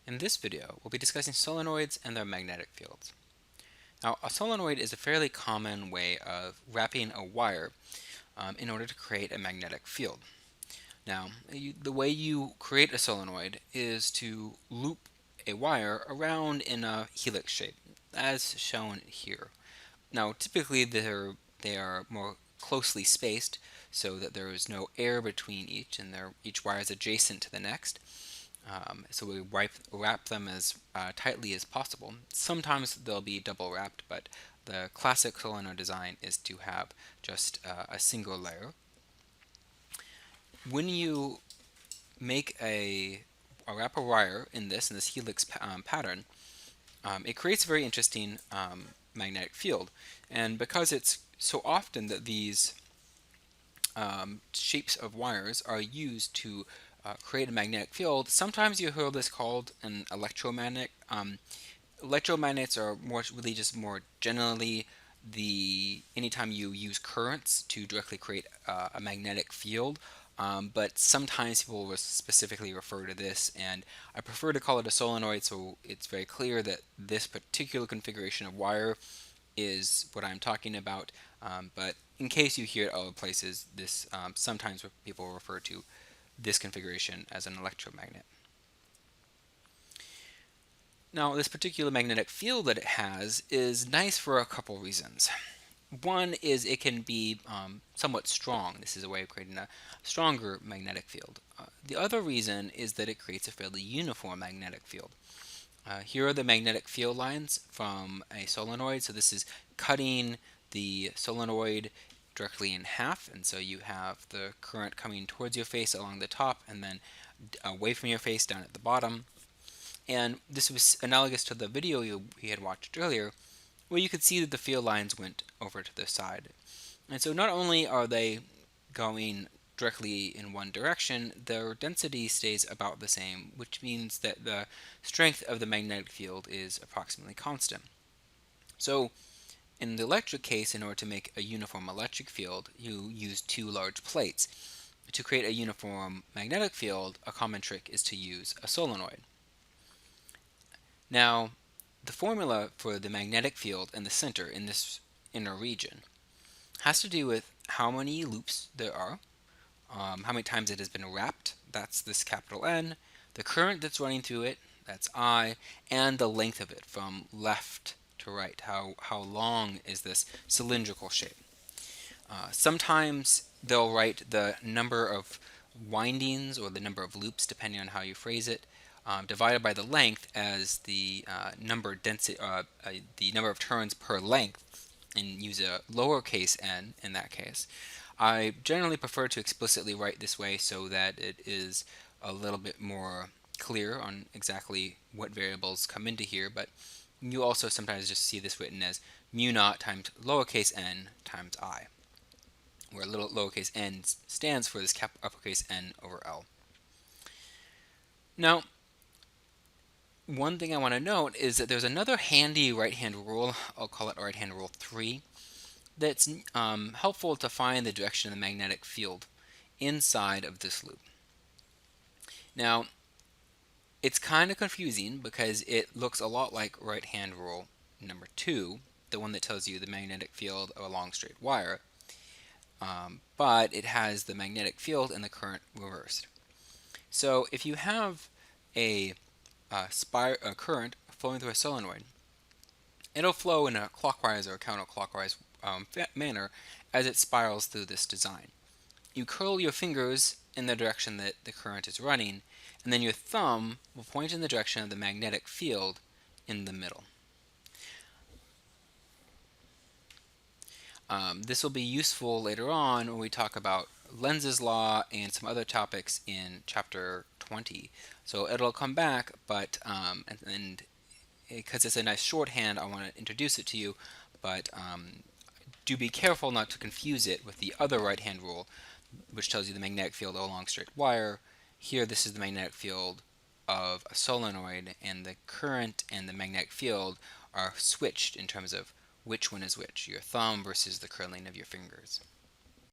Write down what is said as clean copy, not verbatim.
In this video, we'll be discussing solenoids and their magnetic fields. Now, a solenoid is a fairly common way of wrapping a wire in order to create a magnetic field. Now, the way you create a solenoid is to loop a wire around in a helix shape, as shown here. Now, typically they are more closely spaced so that there is no air between each, and each wire is adjacent to the next. So we wrap them as tightly as possible. Sometimes they'll be double wrapped, but the classic solenoid design is to have just a single layer. When you make a wrap a wire in this helix pattern, it creates a very interesting magnetic field. And because it's so often that these shapes of wires are used to create a magnetic field, sometimes you hear this called an electromagnet. Electromagnets are really just more generally anytime you use currents to directly create a magnetic field. But sometimes people will specifically refer to this, and I prefer to call it a solenoid, so it's very clear that this particular configuration of wire is what I'm talking about. But in case you hear it other places, this sometimes people refer to this configuration as an electromagnet. Now, this particular magnetic field that it has is nice for a couple reasons. One is it can be somewhat strong. This is a way of creating a stronger magnetic field. The other reason is that it creates a fairly uniform magnetic field. Here are the magnetic field lines from a solenoid. So this is cutting the solenoid directly in half, and so you have the current coming towards your face along the top and then away from your face down at the bottom. And this was analogous to the video we had watched earlier, where you could see that the field lines went over to the side. And so not only are they going directly in one direction, their density stays about the same, which means that the strength of the magnetic field is approximately constant. So in the electric case, in order to make a uniform electric field, you use two large plates. To create a uniform magnetic field, a common trick is to use a solenoid. Now, the formula for the magnetic field in the center, in this inner region, has to do with how many loops there are, how many times it has been wrapped, that's this capital N, the current that's running through it, that's I, and the length of it from left to right. How long is this cylindrical shape? Sometimes they'll write the number of windings or the number of loops, depending on how you phrase it, divided by the length as the number of turns per length, and use a lowercase n in that case. I generally prefer to explicitly write this way so that it is a little bit more clear on exactly what variables come into here, but you also sometimes just see this written as mu naught times lowercase n times I, where little lowercase n stands for this uppercase N over L. Now, one thing I want to note is that there's another handy right-hand rule, I'll call it right-hand rule 3, that's helpful to find the direction of the magnetic field inside of this loop. Now, it's kind of confusing because it looks a lot like right-hand rule number 2, the one that tells you the magnetic field of a long straight wire, but it has the magnetic field and the current reversed. So if you have a current flowing through a solenoid, it'll flow in a clockwise or counterclockwise manner as it spirals through this design. You curl your fingers in the direction that the current is running, and then your thumb will point in the direction of the magnetic field in the middle. This will be useful later on when we talk about Lenz's law and some other topics in chapter 20. So it'll come back, but and because it's a nice shorthand, I want to introduce it to you, but do be careful not to confuse it with the other right-hand rule, which tells you the magnetic field of a long straight wire. Here, this is the magnetic field of a solenoid, and the current and the magnetic field are switched in terms of which one is which, your thumb versus the curling of your fingers.